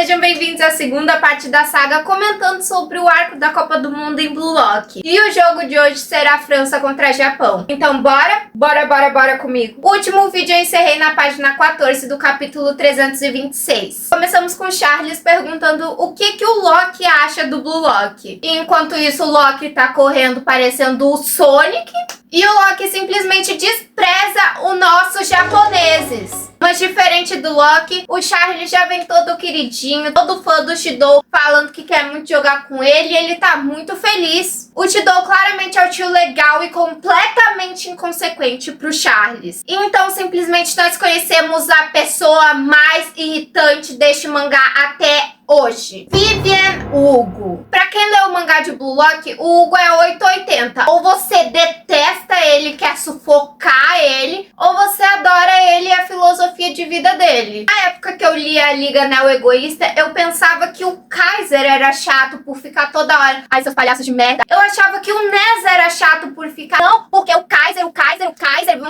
Sejam bem-vindos à segunda parte da saga, comentando sobre o arco da Copa do Mundo em Blue Lock. E o jogo de hoje será França contra Japão. Então bora comigo. O último vídeo eu encerrei na página 14 do capítulo 326. Começamos com Charles perguntando o que o Loki acha do Blue Lock. E enquanto isso o Loki tá correndo parecendo o Sonic. E o Loki simplesmente despreza os nossos japoneses. Mas diferente do Loki, o Charles já vem todo queridinho, todo fã do Shidou, falando que quer muito jogar com ele e ele tá muito feliz. O Shidou claramente é o tio legal e completamente inconsequente pro Charles. Então simplesmente nós conhecemos a pessoa mais irritante deste mangá até hoje. Vivian Hugo. Pra quem lê o mangá de Blue Lock, o Hugo é 880. Ou você detesta ele, quer sufocar ele, ou você adora ele e a filosofia de vida dele. Na época que eu li a Liga Neo-Egoísta, eu pensava que o Kaiser era chato por ficar toda hora, ai seus palhaços de merda. Eu achava que o Nez era chato por ficar, não, porque o Kaiser,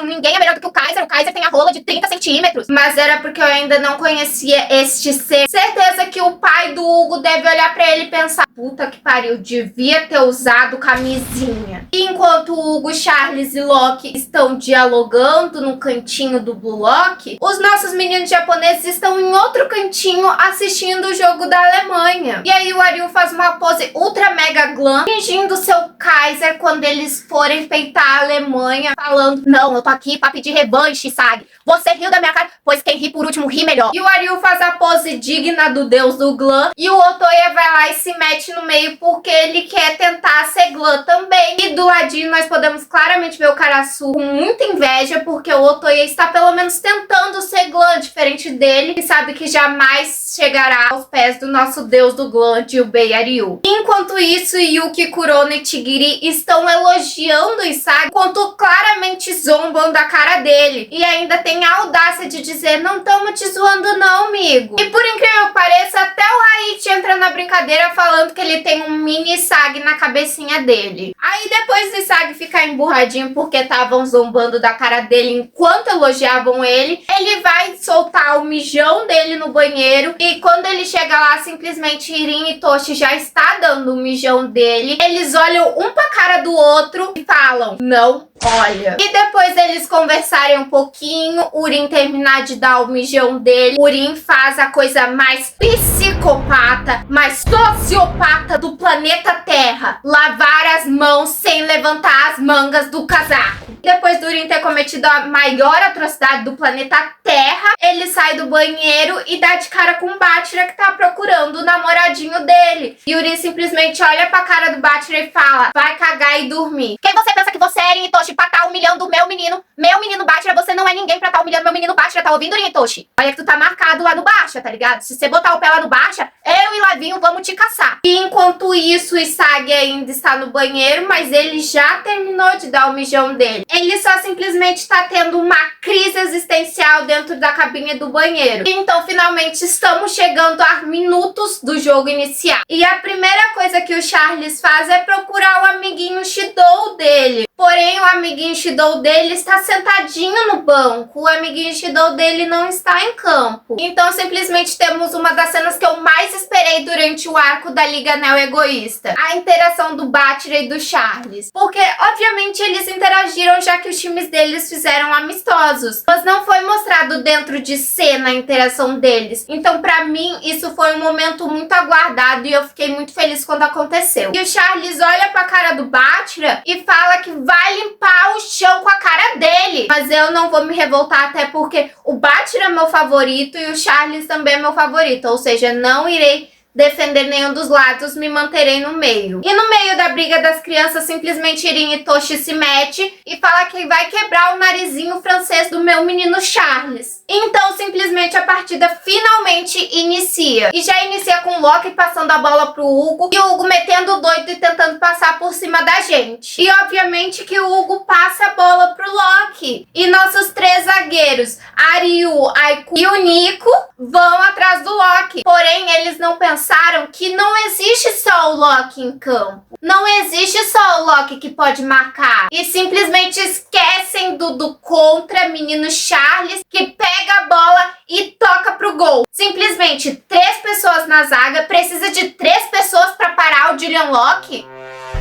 ninguém é melhor do que o Kaiser tem a rola de 30 centímetros. Mas era porque eu ainda não conhecia este ser. Certeza que o pai do Hugo deve olhar pra ele e pensar, puta que pariu, devia ter usado camisinha. E enquanto o Hugo, Charles e Loki estão dialogando no cantinho do Blue Lock, os nossos meninos japoneses estão em outro cantinho assistindo o jogo da Alemanha. E aí o Ariel faz uma pose ultra mega glam, fingindo seu Kaiser quando eles forem peitar a Alemanha, falando, não, eu tô aqui pra pedir revanche, Sag. Você riu da minha cara, pois quem ri por último ri melhor. E o Ariel faz a pose digna do deus do glam, e o Otoya vai lá e se mete no meio porque ele quer tentar ser glam também. E do ladinho nós podemos claramente ver o Karasu com muita inveja, porque o Otoya está pelo menos tentando ser glam, diferente dele, que sabe que jamais chegará aos pés do nosso deus do glam, Jubei Ariel. Enquanto isso, Yuki, Kurono e Tigiri estão elogiando o Isagi, enquanto claramente zombam da cara dele. E ainda tem a audácia de dizer, não estamos te zoando não, amigo. E por incrível que pareça, até o Haichi entra na brincadeira falando que ele tem um mini Isagi na cabecinha dele. Aí depois do Isagi ficar emburradinho porque estavam zombando da cara dele enquanto elogiavam ele vai soltar o mijão dele no banheiro. E quando ele chega lá, simplesmente Irin e Toshi já está dando o mijão dele. Eles olham um pra cara do outro e falam, não olha. E depois deles conversarem um pouquinho, Urin terminar de dar o mijão dele, Urin faz a coisa mais psicopata, mais sociopata do planeta Terra: lavar as mãos sem levantar as mangas do casaco. Depois do Urin ter cometido a maior atrocidade do planeta Terra, ele sai do banheiro e dá de cara com o Bachira, que tá procurando o namoradinho dele. E Urin simplesmente olha pra cara do Bachira e fala, vai cagar e dormir. Quem você pensa que você é, Irin Itoshi, pra tá humilhando o meu menino Bachira? Você não é ninguém pra tá humilhando meu menino Bachira, tá ouvindo, Irin Itoshi? Olha que tu tá marcado lá no Baixa, tá ligado? Se você botar o pé lá no Baixa, eu e Lavinho vamos te caçar. E enquanto isso, o Isagi ainda está no banheiro, mas ele já terminou de dar o mijão dele. Ele só simplesmente tá tendo uma crise existencial dentro da cabine do banheiro. Então, finalmente, estamos chegando a minutos do jogo iniciar. E a primeira coisa que o Charles faz é procurar o amiguinho Shidou dele. Porém, o amiguinho Shidou dele está sentadinho no banco. O amiguinho Shidou dele não está em campo. Então, simplesmente temos uma das cenas que eu mais esperei durante o arco da Liga Neo-Egoísta: a interação do Bachira e do Charles. Porque, obviamente, eles interagiram já que os times deles fizeram amistosos. Mas não foi mostrado dentro de cena a interação deles. Então, pra mim, isso foi um momento muito aguardado e eu fiquei muito feliz quando aconteceu. E o Charles olha pra cara do Bachira e fala que vai limpar o chão com a cara dele. Mas eu não vou me revoltar, até porque o Bachira é meu favorito e o Charles também é meu favorito. Ou seja, não irei defender nenhum dos lados, me manterei no meio. E no meio da briga das crianças, simplesmente Irin e Toshi se mete e fala que vai quebrar o narizinho francês do meu menino Charles. Então, simplesmente a partida finalmente inicia. E já inicia com o Loki passando a bola pro Hugo e o Hugo metendo o doido e tentando passar por cima da gente. E obviamente que o Hugo passa a bola pro Loki. E nossos três zagueiros, Ariu, Aiku e o Nico, vão atrás do Loki. Porém, eles não pensaram que não existe só o Loki em campo. Não existe só o Loki que pode marcar. E simplesmente esquecem do contra menino Charles, que pega pega a bola e toca pro gol. Simplesmente 3 pessoas na zaga, precisa de 3 pessoas pra parar o Julian Locke.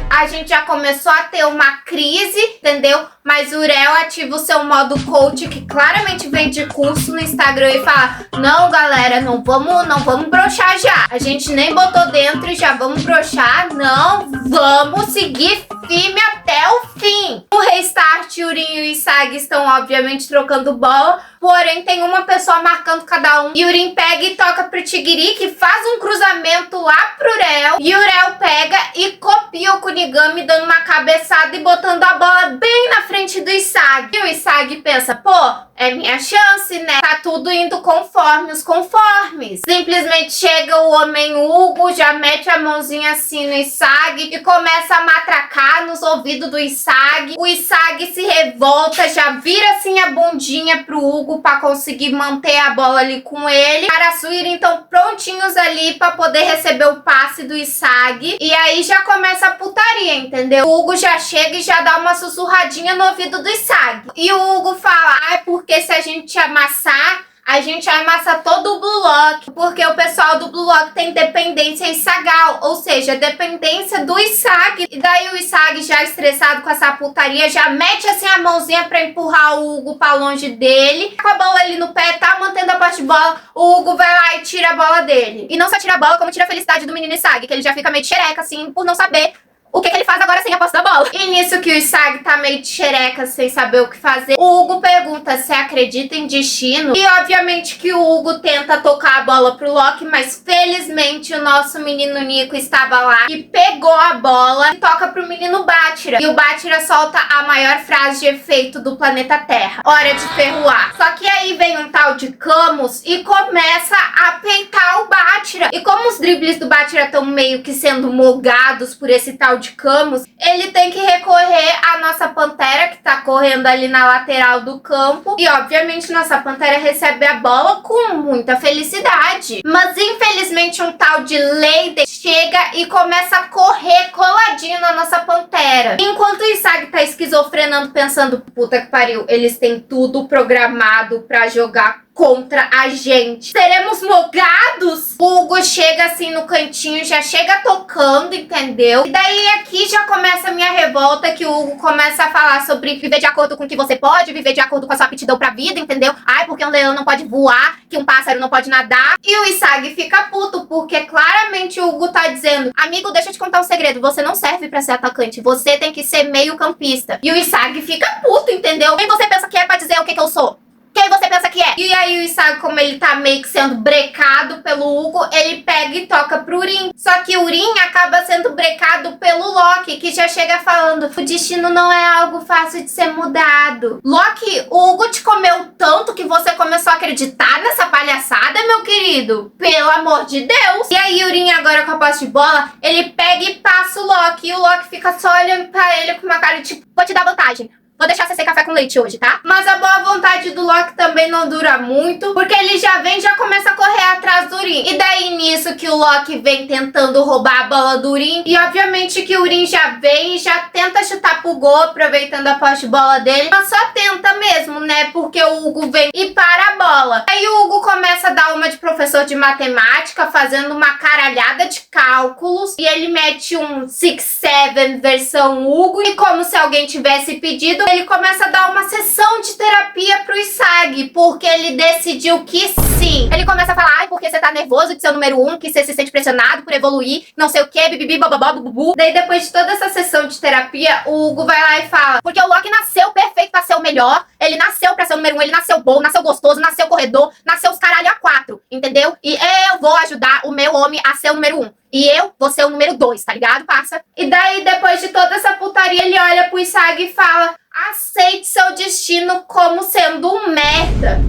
A gente já começou a ter uma crise, entendeu? Mas o Urel ativa o seu modo coach, que claramente vem de curso no Instagram e fala: não, galera, não vamos broxar já. A gente nem botou dentro e já vamos broxar. Não, vamos seguir firme até o fim. O Restart, Yurin e o Isagi estão, obviamente, trocando bola. Porém, tem uma pessoa marcando cada um. Yurin pega e toca pro Tigiri, que faz um cruzamento lá pro Urel. E o Urel pega e copia o Kunigami, dando uma cabeçada e botando a bola bem na frente do Isagi. E o Isagi pensa: pô, é minha chance, né? Tá tudo indo conforme os conformes. Simplesmente chega o homem Hugo, já mete a mãozinha assim no Isagi e começa a matracar nos ouvidos do Isagi. O Isagi se revolta, já vira assim a bundinha pro Hugo pra conseguir manter a bola ali com ele. Karasuiri então prontinhos ali pra poder receber o passe do Isagi. E aí já começa a putaria, entendeu? O Hugo já chega e já dá uma sussurradinha no ouvido do Isagi. E o Hugo fala: ah, é porque se a gente amassar, a gente amassa todo o Blue Lock, porque o pessoal do Blue Lock tem dependência em Sagal, ou seja, dependência do Isagi. E daí o Isagi, já estressado com essa putaria, já mete assim a mãozinha pra empurrar o Hugo pra longe dele. Com a bola ali no pé, tá mantendo a posse de bola, o Hugo vai lá e tira a bola dele. E não só tira a bola, como tira a felicidade do menino Isagi, que ele já fica meio de xereca assim, por não saber o que ele faz agora sem a posse da bola. E nisso que o Isagi tá meio de xereca, sem saber o que fazer, o Hugo pergunta se acredita em destino. E obviamente que o Hugo tenta tocar a bola pro Loki, mas felizmente o nosso menino Nico estava lá e pegou a bola e toca pro menino Bátira. E o Bátira solta a maior frase de efeito do planeta Terra: hora de ferroar. Só que aí vem um tal de Camus e começa a peitar o Bátira. E como os dribles do Bátira estão meio que sendo mogados por esse tal de Camus, ele tem que recorrer à nossa Pantera, que tá correndo ali na lateral do campo. E obviamente nossa Pantera recebe a bola com muita felicidade. Mas infelizmente um tal de Leider chega e começa a correr coladinho na nossa Pantera. Enquanto o Isagi tá esquizofrenando, pensando: puta que pariu, eles têm tudo programado pra jogar contra a gente. Seremos mogados? O Hugo chega assim no cantinho, já chega tocando, entendeu? E daí aqui já começa a minha revolta, que o Hugo começa a falar sobre viver de acordo com o que você pode, viver de acordo com a sua aptidão pra vida, entendeu? Ai, porque um leão não pode voar, que um pássaro não pode nadar. E o Isagi fica puto, porque claramente o Hugo tá dizendo: amigo, deixa eu te contar um segredo, você não serve pra ser atacante, você tem que ser meio campista. E o Isagi fica puto, entendeu? Quem você pensa que é pra dizer o que eu sou? Quem você pensa que é? E aí o Isagi, como ele tá meio que sendo brecado pelo Hugo, ele pega e toca pro Urin. Só que o Urin acaba sendo brecado pelo Loki, que já chega falando: o destino não é algo fácil de ser mudado. Loki, o Hugo te comeu tanto que você começou a acreditar nessa palhaçada, meu querido? Pelo amor de Deus! E aí o Urin, agora com a posse de bola, ele pega e passa o Loki. E o Loki fica só olhando pra ele com uma cara de tipo: vou te dar vantagem. Vou deixar você ser café com leite hoje, tá? Mas a boa vontade do Loki também não dura muito, porque ele já vem e já começa a correr atrás do Urin. E daí nisso que o Loki vem tentando roubar a bola do Urin. E obviamente que o Urin já vem e já tenta chutar pro gol, aproveitando a posse de bola dele. Mas só tenta mesmo, né? Porque o Hugo vem e para a bola. Aí o Hugo começa a dar uma de professor de matemática, fazendo uma caralhada de cálculos. E ele mete um 6-7 versão Hugo. E como se alguém tivesse pedido, ele começa a dar uma sessão de terapia pro Isagi, porque ele decidiu que sim. Ele começa a falar: ai, porque você tá nervoso de ser o número 1, que você se sente pressionado por evoluir, não sei o que, bibibi, bababá, bububu. Daí depois de toda essa sessão de terapia, o Hugo vai lá e fala: porque o Loki nasceu perfeito pra ser o melhor, ele nasceu pra ser o número 1, ele nasceu bom, nasceu gostoso, nasceu corredor, nasceu os caralho a 4, entendeu? E eu vou ajudar o meu homem a ser o número 1. E eu vou ser o número 2, tá ligado, parça? E daí, depois de toda essa putaria, ele olha pro Isagi e fala: aceite seu destino como sendo um merda.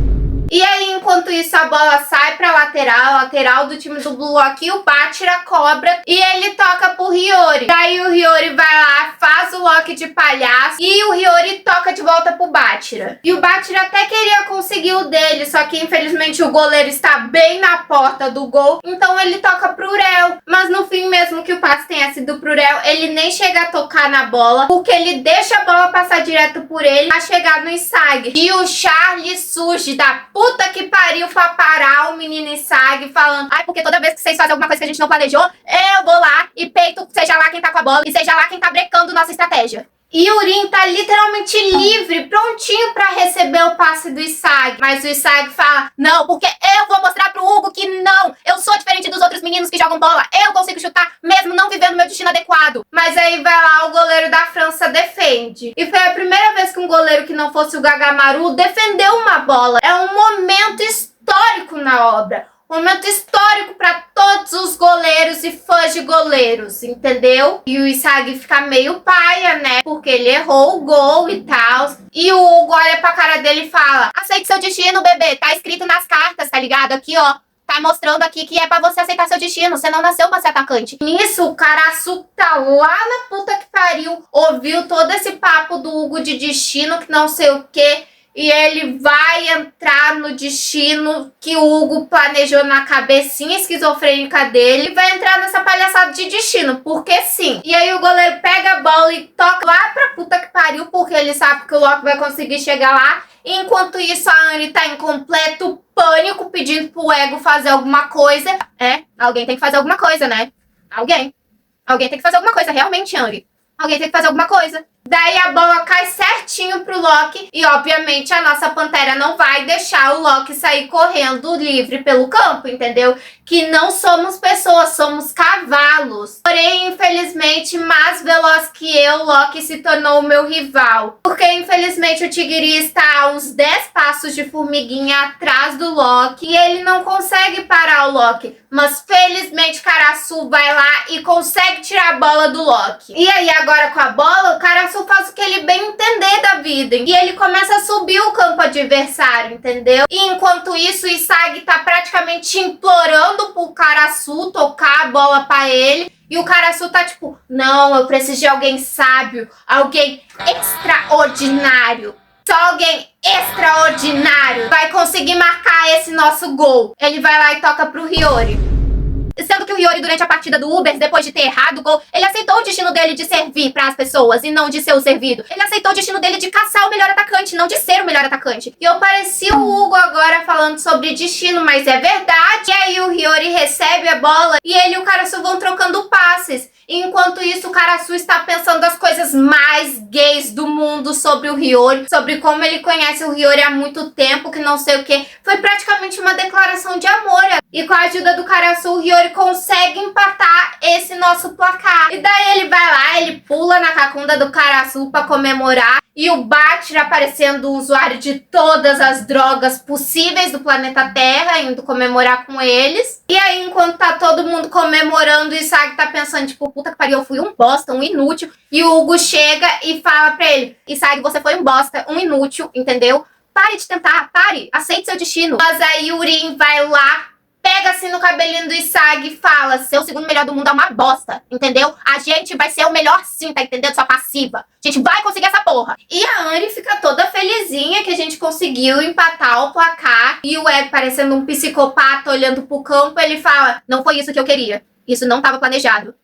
E aí, enquanto isso, a bola sai pra lateral do time do Blue Lock, e o Bátira cobra e ele toca pro Hiyori. Daí o Hiyori vai lá, faz o Loki de palhaço e o Hiyori toca de volta pro Bátira. E o Bátira até queria conseguir o dele, só que infelizmente o goleiro está bem na porta do gol, então ele toca pro Urel. Mas no fim, mesmo que o passe tenha sido pro Urel, ele nem chega a tocar na bola, porque ele deixa a bola passar direto por ele a chegar no Isagi. E o Charlie surge da puta que pariu pra parar o menino Isag falando, ai, porque toda vez que vocês fazem alguma coisa que a gente não planejou, eu vou lá e peito, seja lá quem tá com a bola e seja lá quem tá brecando nossa estratégia. E o Urim tá literalmente livre, prontinho pra receber o passe do Isag. Mas o Isag fala, não, porque eu vou mostrar pro Hugo que não, eu sou diferente dos outros meninos que jogam bola, eu consigo chutar mesmo não vivendo meu destino adequado. Mas aí vai lá, o goleiro da França defende. E foi a primeira vez que um goleiro que não fosse o Gagamaru defendeu uma bola. É um momento histórico na obra. Momento histórico para todos os goleiros e fãs de goleiros, entendeu? E o Isag fica meio paia, né? Porque ele errou o gol e tal. E o Hugo olha pra cara dele e fala, aceite seu destino, bebê. Tá escrito nas cartas, tá ligado? Aqui, ó. Tá mostrando aqui que é pra você aceitar seu destino. Você não nasceu pra ser atacante. Nisso, o Karasu tá lá na puta que pariu. Ouviu todo esse papo do Hugo de destino, que não sei o quê. E ele vai entrar no destino que o Hugo planejou na cabecinha esquizofrênica dele. E vai entrar nessa palhaçada de destino, porque sim. E aí o goleiro pega a bola e toca lá pra puta que pariu, porque ele sabe que o Loki vai conseguir chegar lá. Enquanto isso, a Anne tá em completo pânico, pedindo pro Ego fazer alguma coisa. Alguém tem que fazer alguma coisa, né? Alguém tem que fazer alguma coisa, realmente, Anne. Alguém tem que fazer alguma coisa. Daí a bola cai certinho pro Loki e, obviamente, a nossa Pantera não vai deixar o Loki sair correndo livre pelo campo, entendeu? Que não somos pessoas, somos cavalos. Porém, infelizmente, mais veloz que eu, Loki se tornou o meu rival. Porque, infelizmente, o Tigiri está a uns 10 passos de formiguinha atrás do Loki e ele não consegue parar o Loki. Mas, felizmente, Karasu vai lá e consegue tirar a bola do Loki. E aí, agora com a bola, o Karasu faz o que ele bem entender da vida. E ele começa a subir o campo adversário, entendeu? E enquanto isso, o Isag tá praticamente implorando pro Karasu tocar a bola pra ele. E o Karasu tá tipo, não, eu preciso de alguém sábio, alguém extraordinário. Só alguém extraordinário vai conseguir marcar esse nosso gol. Ele vai lá e toca pro Hiyori. Sendo que o Hiyori, durante a partida do Uber, depois de ter errado o gol, ele aceitou o destino dele de servir para as pessoas e não de ser o servido. Ele aceitou o destino dele de caçar o melhor atacante, não de ser o melhor atacante. E eu pareci o Hugo agora falando sobre destino, mas é verdade. E aí o Hiyori recebe a bola e ele e o Karasu vão trocando passes. Enquanto isso, o Karasu está pensando as coisas mais gays do mundo sobre o Hiyori, sobre como ele conhece o Hiyori há muito tempo, que não sei o que. Foi praticamente uma declaração de amor. E com a ajuda do Karasu, o Hiyori consegue empatar esse nosso placar. E daí ele vai lá, ele pula na cacunda do Karasu para comemorar. E o Batra aparecendo o usuário de todas as drogas possíveis do planeta Terra, indo comemorar com eles. E aí, enquanto tá todo mundo comemorando, o Isag tá pensando, tipo, puta que pariu, eu fui um bosta, um inútil. E o Hugo chega e fala pra ele, Isag, você foi um bosta, um inútil, entendeu? Pare de tentar, pare, aceite seu destino. Mas aí o Urim vai lá, pega assim no cabelinho do Isag e fala, seu segundo melhor do mundo é uma bosta, entendeu? A gente vai ser o melhor sim, tá entendendo? Sua passiva. A gente vai conseguir essa porra. E a Anne fica toda felizinha que a gente conseguiu empatar o placar. E o Ed, parecendo um psicopata olhando pro campo, ele fala, não foi isso que eu queria. Isso não estava planejado.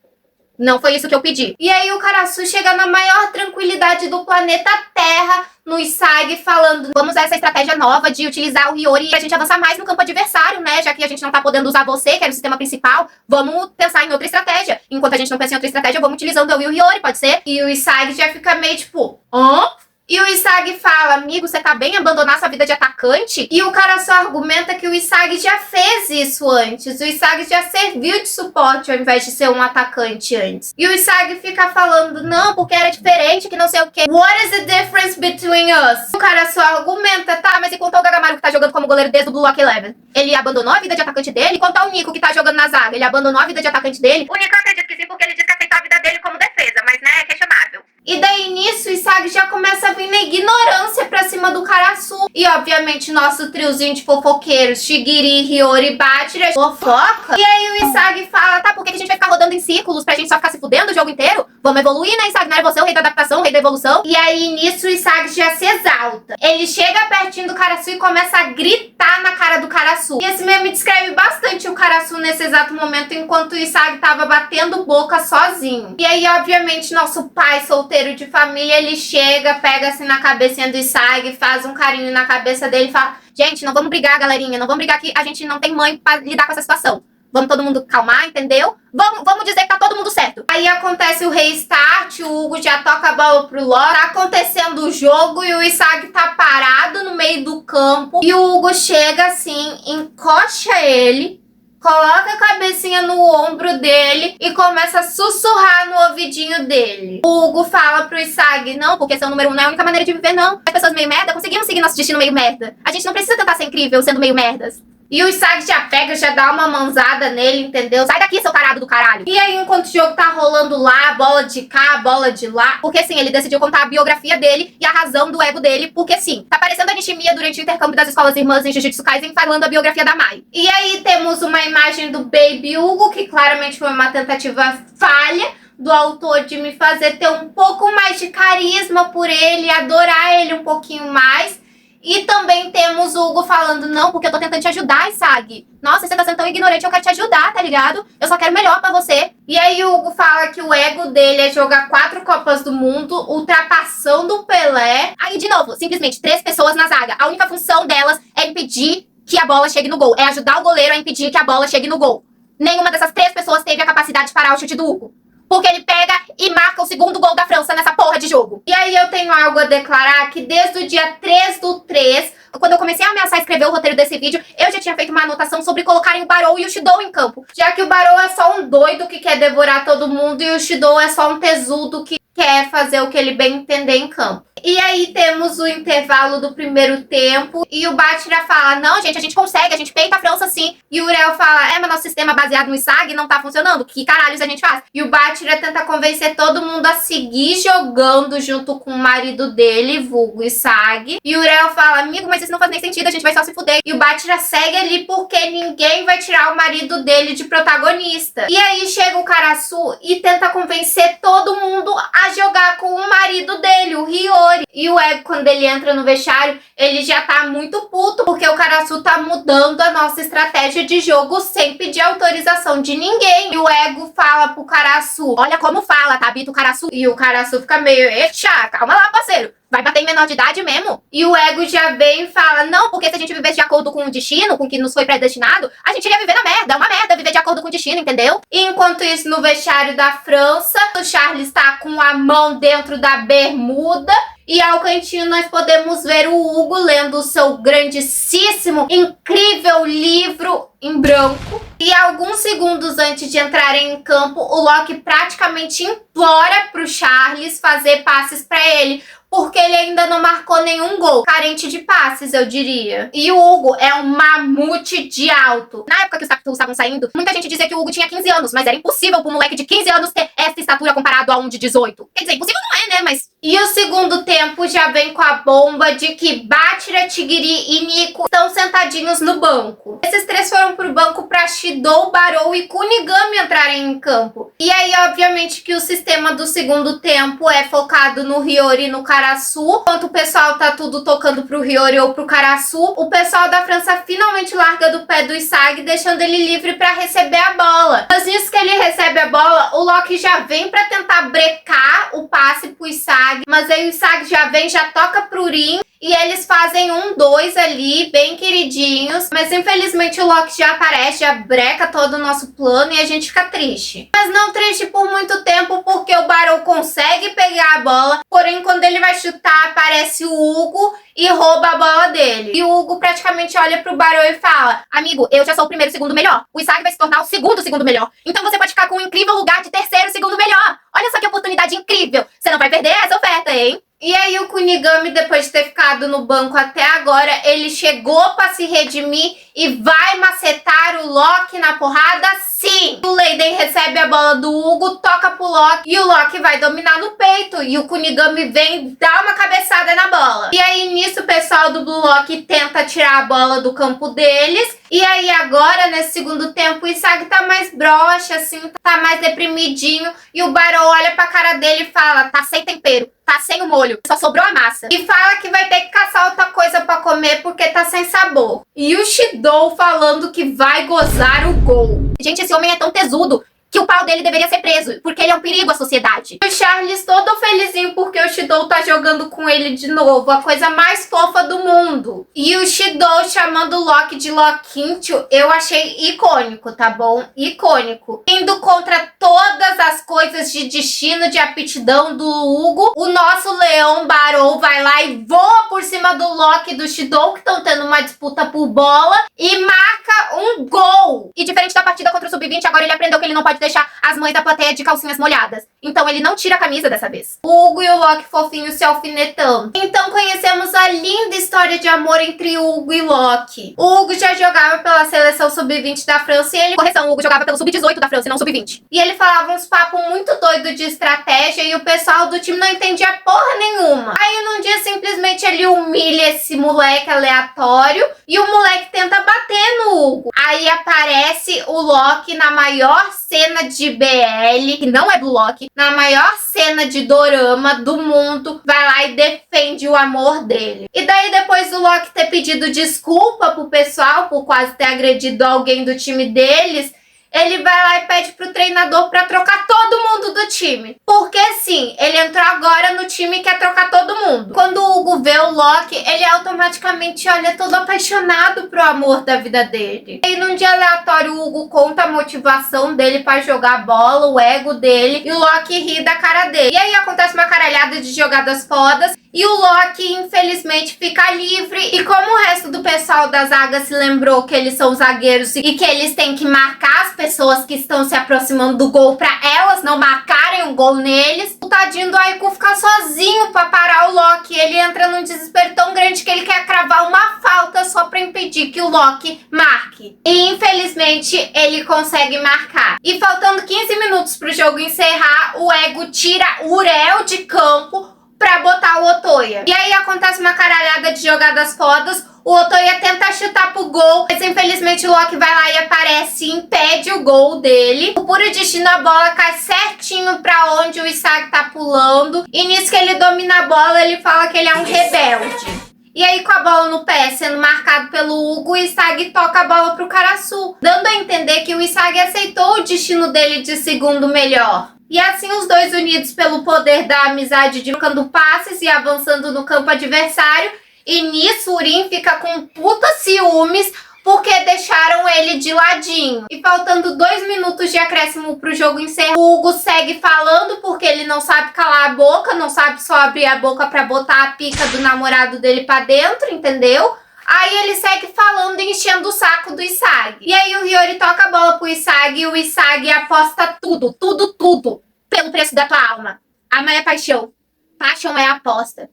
Não foi isso que eu pedi. E aí o Karasu chega na maior tranquilidade do planeta Terra, no Isag, falando, vamos usar essa estratégia nova de utilizar o Hiyori e a gente avançar mais no campo adversário, né? Já que a gente não tá podendo usar você, que era o sistema principal, vamos pensar em outra estratégia. Enquanto a gente não pensa em outra estratégia, vamos utilizando eu e o Hiyori, pode ser? E o Isag já fica meio tipo, hã? E o Isag fala, amigo, você tá bem em abandonar sua vida de atacante? E o cara só argumenta que o Isag já fez isso antes. O Isag já serviu de suporte ao invés de ser um atacante antes. E o Isag fica falando, não, porque era diferente, que não sei o quê. What is the difference between us? O cara só argumenta, tá, mas e quanto ao Gagamaru que tá jogando como goleiro desde o Blue Lock 11? Ele abandonou a vida de atacante dele? E quanto ao Nico que tá jogando na zaga? Ele abandonou a vida de atacante dele? O Nico acredita que sim, porque ele diz que aceitou a vida dele como defesa, mas né, é questionável. E daí nisso o Isag já começa a vir na ignorância pra cima do Karasu. E obviamente nosso triozinho de fofoqueiros, Shigiri, Hiyori e Batra, fofoca. E aí o Isag fala, tá, por que a gente vai ficar rodando em círculos pra gente só ficar se fudendo o jogo inteiro? Vamos evoluir, né, Isagi? Não era você o rei da adaptação, o rei da evolução? E aí, nisso, o Isagi já se exalta. Ele chega pertinho do Karasu e começa a gritar na cara do Karasu. E esse meme descreve bastante o Karasu nesse exato momento, enquanto o Isagi tava batendo boca sozinho. E aí, obviamente, nosso pai solteiro de família, ele chega, pega assim na cabecinha do Isagi, faz um carinho na cabeça dele e fala: gente, não vamos brigar, galerinha, não vamos brigar que a gente não tem mãe pra lidar com essa situação. Vamos todo mundo calmar, entendeu? Vamos dizer que tá todo mundo certo. Aí acontece o restart, o Hugo já toca a bola pro Loki. Tá acontecendo o jogo e o Isagi tá parado no meio do campo. E o Hugo chega assim, encoxa ele, coloca a cabecinha no ombro dele e começa a sussurrar no ouvidinho dele. O Hugo fala pro Isagi: não, porque ser o número 1 não é a única maneira de viver, não. As pessoas meio merda conseguimos seguir nosso destino meio merda. A gente não precisa tentar ser incrível sendo meio merdas. E o Isagi já pega, já dá uma mãozada nele, entendeu? Sai daqui, seu tarado do caralho. E aí, enquanto o jogo tá rolando lá, bola de cá, bola de lá, porque sim, ele decidiu contar a biografia dele e a razão do ego dele, porque sim, tá parecendo a Nishimiya durante o intercâmbio das escolas irmãs em Jujutsu Kaisen falando a biografia da Mai. E aí temos uma imagem do Baby Hugo, que claramente foi uma tentativa falha do autor de me fazer ter um pouco mais de carisma por ele, adorar ele um pouquinho mais. E também temos o Hugo falando: não, porque eu tô tentando te ajudar, Isagi. Nossa, você tá sendo tão ignorante, eu quero te ajudar, tá ligado? Eu só quero melhor pra você. E aí o Hugo fala que o ego dele é jogar 4 Copas do Mundo, ultrapassando o Pelé. Aí, de novo, simplesmente 3 pessoas na zaga. A única função delas é impedir que a bola chegue no gol. É ajudar o goleiro a impedir que a bola chegue no gol. Nenhuma dessas 3 pessoas teve a capacidade de parar o chute do Hugo. Porque ele pega e marca o segundo gol da França nessa porra de jogo. E aí eu tenho algo a declarar, que desde o dia 3/3, quando eu comecei a ameaçar escrever o roteiro desse vídeo, eu já tinha feito uma anotação sobre colocarem o Barou e o Shidou em campo. Já que o Barou é só um doido que quer devorar todo mundo e o Shidou é só um tesudo que quer fazer o que ele bem entender em campo. E aí temos o intervalo do primeiro tempo e o Bátira fala: não, gente, a gente consegue, a gente peita a França sim. E o Urel fala: mas nosso sistema baseado no Isagi não tá funcionando, que caralhos a gente faz? E o Bátira tenta convencer todo mundo a seguir jogando junto com o marido dele, vulgo Isagi. E o Urel fala: amigo, mas isso não faz nem sentido, a gente vai só se fuder. E o Bátira segue ali porque ninguém vai tirar o marido dele de protagonista. E aí chega o Karasu e tenta convencer todo mundo a jogar com o marido dele, o Hiyori. E o Ego, quando ele entra no vestiário, ele já tá muito puto, porque o Karasu tá mudando a nossa estratégia de jogo sem pedir autorização de ninguém. E o Ego fala pro Karasu: olha como fala, tá, Bito Karasu? E o Karasu fica meio: exa, calma lá, parceiro. Vai bater em menor de idade mesmo? E o Ego já vem e fala: não, porque se a gente vivesse de acordo com o destino, com o que nos foi predestinado, a gente iria viver na merda. É uma merda viver de acordo com o destino, entendeu? E enquanto isso, no vestiário da França, o Charles tá com a mão dentro da bermuda. E ao cantinho nós podemos ver o Hugo lendo o seu grandíssimo, incrível livro em branco. E alguns segundos antes de entrarem em campo, o Loki praticamente implora pro Charles fazer passes pra ele, porque ele ainda não marcou nenhum gol. Carente de passes, eu diria. E o Hugo é um mamute de alto. Na época que os capítulos estavam saindo, muita gente dizia que o Hugo tinha 15 anos, mas era impossível pro moleque de 15 anos ter essa estatura comparado a um de 18. Quer dizer, impossível não é, né? Mas... E o segundo tempo já vem com a bomba de que Bátira, Tigiri e Nico estão sentadinhos no banco. Esses 3 foram pro banco pra Shidou, Barou e Kunigami entrarem em campo. E aí, obviamente, que o sistema do segundo tempo é focado no Hiyori e no Karasu. Enquanto o pessoal tá tudo tocando pro Hiyori ou pro Karasu, o pessoal da França finalmente larga do pé do Isagi, deixando ele livre pra receber a bola. Mas nisso que ele recebe a bola, o Loki já vem pra tentar brecar o passe pro Isagi. Mas aí o Isagi já vem, já toca pro Rin. E eles fazem 1-2 ali, bem queridinhos. Mas infelizmente o Loki já aparece, já breca todo o nosso plano e a gente fica triste. Mas não triste por muito tempo, porque o Barou consegue pegar a bola. Porém, quando ele vai chutar, aparece o Hugo e rouba a bola dele. E o Hugo praticamente olha pro Barou e fala: amigo, eu já sou o primeiro segundo melhor. O Isagi vai se tornar o segundo melhor. Então você pode ficar com um incrível lugar de terceiro segundo melhor. Olha só que oportunidade incrível. Você não vai perder essa oferta, hein? E aí o Kunigami, depois de ter ficado no banco até agora, ele chegou pra se redimir e vai macetar o Loki na porrada sim! Sim! O Leiden recebe a bola do Hugo, toca pro Loki e o Loki vai dominar no peito. E o Kunigami vem dar uma cabeçada na bola. E aí nisso o pessoal do Blue Lock tenta tirar a bola do campo deles. E aí agora, nesse segundo tempo, o Isagi tá mais broxa, assim, tá mais deprimidinho. E o Barou olha pra cara dele e fala, tá sem tempero, tá sem o molho, só sobrou a massa. E fala que vai ter que caçar outra coisa pra comer porque tá sem sabor. E o Shidou falando que vai gozar o gol. Gente, esse homem é tão tesudo que o pau dele deveria ser preso, porque ele é um perigo à sociedade. E o Charles todo felizinho porque o Shidou tá jogando com ele de novo, a coisa mais fofa do mundo. E o Shidou chamando o Loki de Loquinho, eu achei icônico, tá bom? Icônico. Indo contra todas as coisas de destino, de aptidão do Hugo, o nosso leão Barou vai lá e voa por cima do Loki e do Shidou, que estão tendo uma disputa por bola, e marca um gol. E diferente da partida contra o Sub-20, agora ele aprendeu que ele não pode deixar as mães da plateia de calcinhas molhadas. Então ele não tira a camisa dessa vez. O Hugo e o Loki fofinho se alfinetando. Então conhecemos a linda história de amor entre Hugo e Loki. O Hugo já jogava pela seleção Sub-20 da França e ele... Correção, o Hugo jogava pelo Sub-18 da França e não Sub-20. E ele falava uns papos muito doidos de estratégia e o pessoal do time não entendia porra nenhuma. Aí num dia simplesmente ele humilha esse moleque aleatório e o moleque tenta bater no Hugo. Aí aparece o Loki na maior cena de BL, que não é Blue Lock, na maior cena de dorama do mundo, vai lá e defende o amor dele. E daí depois do Loki ter pedido desculpa pro pessoal por quase ter agredido alguém do time deles, ele vai lá e pede pro treinador pra trocar todo mundo do time. Porque sim, ele entrou agora no time e quer trocar todo mundo. Quando o Hugo vê o Loki, ele automaticamente olha todo apaixonado pro amor da vida dele. E num dia aleatório, o Hugo conta a motivação dele pra jogar bola, o ego dele, e o Loki ri da cara dele. E aí acontece uma caralhada de jogadas fodas, e o Loki, infelizmente, fica livre. E como o resto do pessoal da zaga se lembrou que eles são zagueiros e que eles têm que marcar as pessoas que estão se aproximando do gol pra elas não marcarem um gol neles, o tadinho do Aiku fica sozinho pra parar o Loki. Ele entra num desespero tão grande que ele quer cravar uma falta só pra impedir que o Loki marque. E infelizmente ele consegue marcar. E faltando 15 minutos pro jogo encerrar, o Ego tira o Urel de campo pra botar o Otoya. E aí acontece uma caralhada de jogadas fodas. O Otoya tenta chutar pro gol, mas infelizmente o Loki vai lá e aparece e impede o gol dele. O puro destino, a bola cai certinho pra onde o Isagi tá pulando. E nisso que ele domina a bola, ele fala que ele é um rebelde. E aí, com a bola no pé, sendo marcado pelo Hugo, o Isagi toca a bola pro Karasu, dando a entender que o Isagi aceitou o destino dele de segundo melhor. E assim os dois unidos pelo poder da amizade, trocando passes e avançando no campo adversário. E nisso o Urim fica com puta ciúmes porque deixaram ele de ladinho. E faltando 2 minutos de acréscimo pro jogo encerrar, o Hugo segue falando porque ele não sabe calar a boca, não sabe só abrir a boca pra botar a pica do namorado dele pra dentro, entendeu? Aí ele segue falando e enchendo o saco do Isagi. E aí o Hiyori toca a bola pro Isagi e o Isagi aposta tudo, tudo, tudo pelo preço da tua alma. Amar é paixão. Paixão é aposta.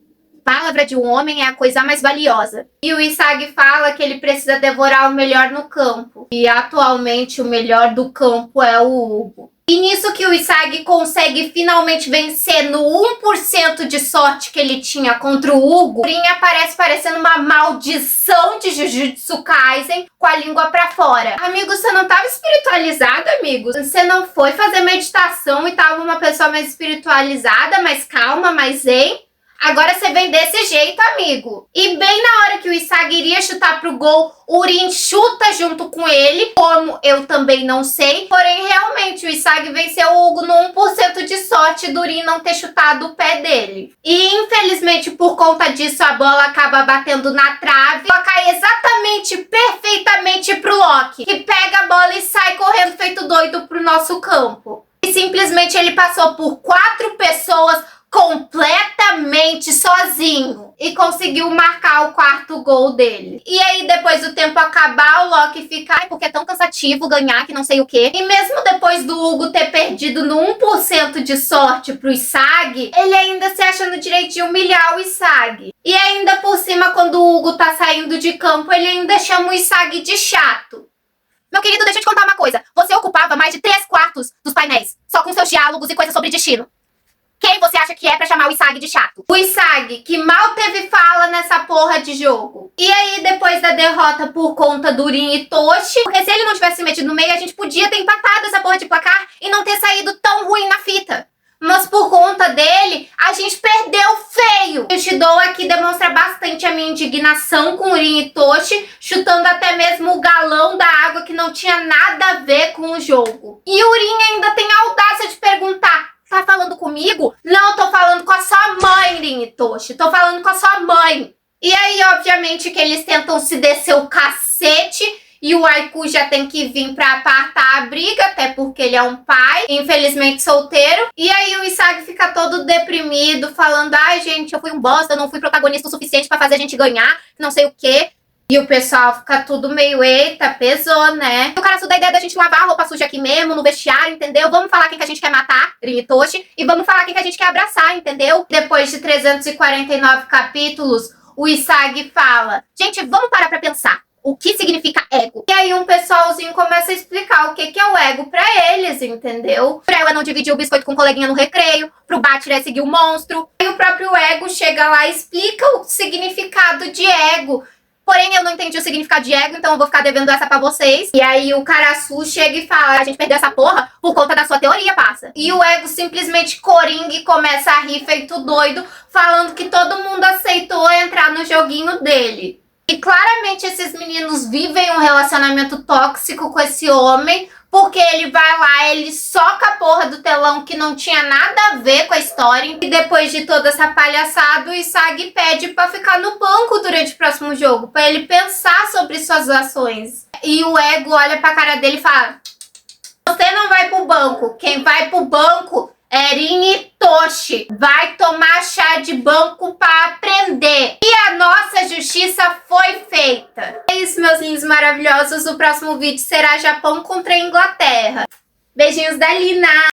Palavra de um homem é a coisa mais valiosa. E o Isagi fala que ele precisa devorar o melhor no campo. E atualmente o melhor do campo é o Hugo. E nisso que o Isagi consegue finalmente vencer no 1% de sorte que ele tinha contra o Hugo, o Rin aparece parecendo uma maldição de Jujutsu Kaisen com a língua pra fora. Amigo, você não tava espiritualizado, amigo? Você não foi fazer meditação e tava uma pessoa mais espiritualizada, mais calma, mais zen? Agora você vem desse jeito, amigo. E bem na hora que o Isagi iria chutar pro gol, o Urim chuta junto com ele, como eu também não sei. Porém, realmente, o Isagi venceu o Hugo no 1% de sorte do Urim não ter chutado o pé dele. E, infelizmente, por conta disso, a bola acaba batendo na trave. Ela cai exatamente, perfeitamente pro Loki, que pega a bola e sai correndo feito doido pro nosso campo. E simplesmente ele passou por 4 pessoas completamente sozinho e conseguiu marcar o 4º gol dele. E aí depois do tempo acabar, o Loki fica, ai, porque é tão cansativo ganhar que não sei o quê. E mesmo depois do Hugo ter perdido no 1% de sorte pro Isagi, ele ainda se acha no direito de humilhar o Isagi. E ainda por cima, quando o Hugo tá saindo de campo, ele ainda chama o Isagi de chato. Meu querido, deixa eu te contar uma coisa. Você ocupava mais de painéis, só com seus diálogos e coisas sobre destino. Quem você acha que é pra chamar o Isagi de chato? O Isagi, que mal teve fala nessa porra de jogo. E aí, depois da derrota por conta do Rin e Toshi, porque se ele não tivesse metido no meio, a gente podia ter empatado essa porra de placar e não ter saído tão ruim na fita. Mas por conta dele, a gente perdeu feio. O Shidou aqui demonstra bastante a minha indignação com o Rin e Toshi, chutando até mesmo o galão da água que não tinha nada a ver com o jogo. E o Rin ainda tem a audácia de perguntar: tá falando comigo? Não, tô falando com a sua mãe, Rin e Toshi. Tô falando com a sua mãe. E aí, obviamente, que eles tentam se descer o cacete. E o Aiku já tem que vir pra apartar a briga, até porque ele é um pai, infelizmente solteiro. E aí o Isagi fica todo deprimido, falando: ai, gente, eu fui um bosta, eu não fui protagonista o suficiente pra fazer a gente ganhar, não sei o quê. E o pessoal fica tudo meio, eita, pesou, né? O cara só dá a ideia da gente lavar a roupa suja aqui mesmo, no vestiário, entendeu? Vamos falar quem que a gente quer matar, Rin e Toshi, e vamos falar quem que a gente quer abraçar, entendeu? Depois de 349 capítulos, o Isagi fala: gente, vamos parar pra pensar. O que significa ego? E aí um pessoalzinho começa a explicar o que é o ego pra eles, entendeu? Pra ela não dividir o biscoito com o coleguinha no recreio, pro Bachira seguir o monstro. E o próprio ego chega lá e explica o significado de ego. Porém, eu não entendi o significado de ego, então eu vou ficar devendo essa pra vocês. E aí o Karasu chega e fala: a gente perdeu essa porra por conta da sua teoria, passa. E o ego simplesmente coringa e começa a rir feito doido, falando que todo mundo aceitou entrar no joguinho dele. E claramente esses meninos vivem um relacionamento tóxico com esse homem, porque ele vai lá, ele soca a porra do telão que não tinha nada a ver com a história. E depois de toda essa palhaçada, o Isagi pede pra ficar no banco durante o próximo jogo, pra ele pensar sobre suas ações. E o ego olha pra cara dele e fala: você não vai pro banco, quem vai pro banco é Rin e Toshi. Vai tomar chá de banco pra aprender. E a nossa justiça foi feita. É isso, meus lindos maravilhosos. O próximo vídeo será Japão contra Inglaterra. Beijinhos da Lina!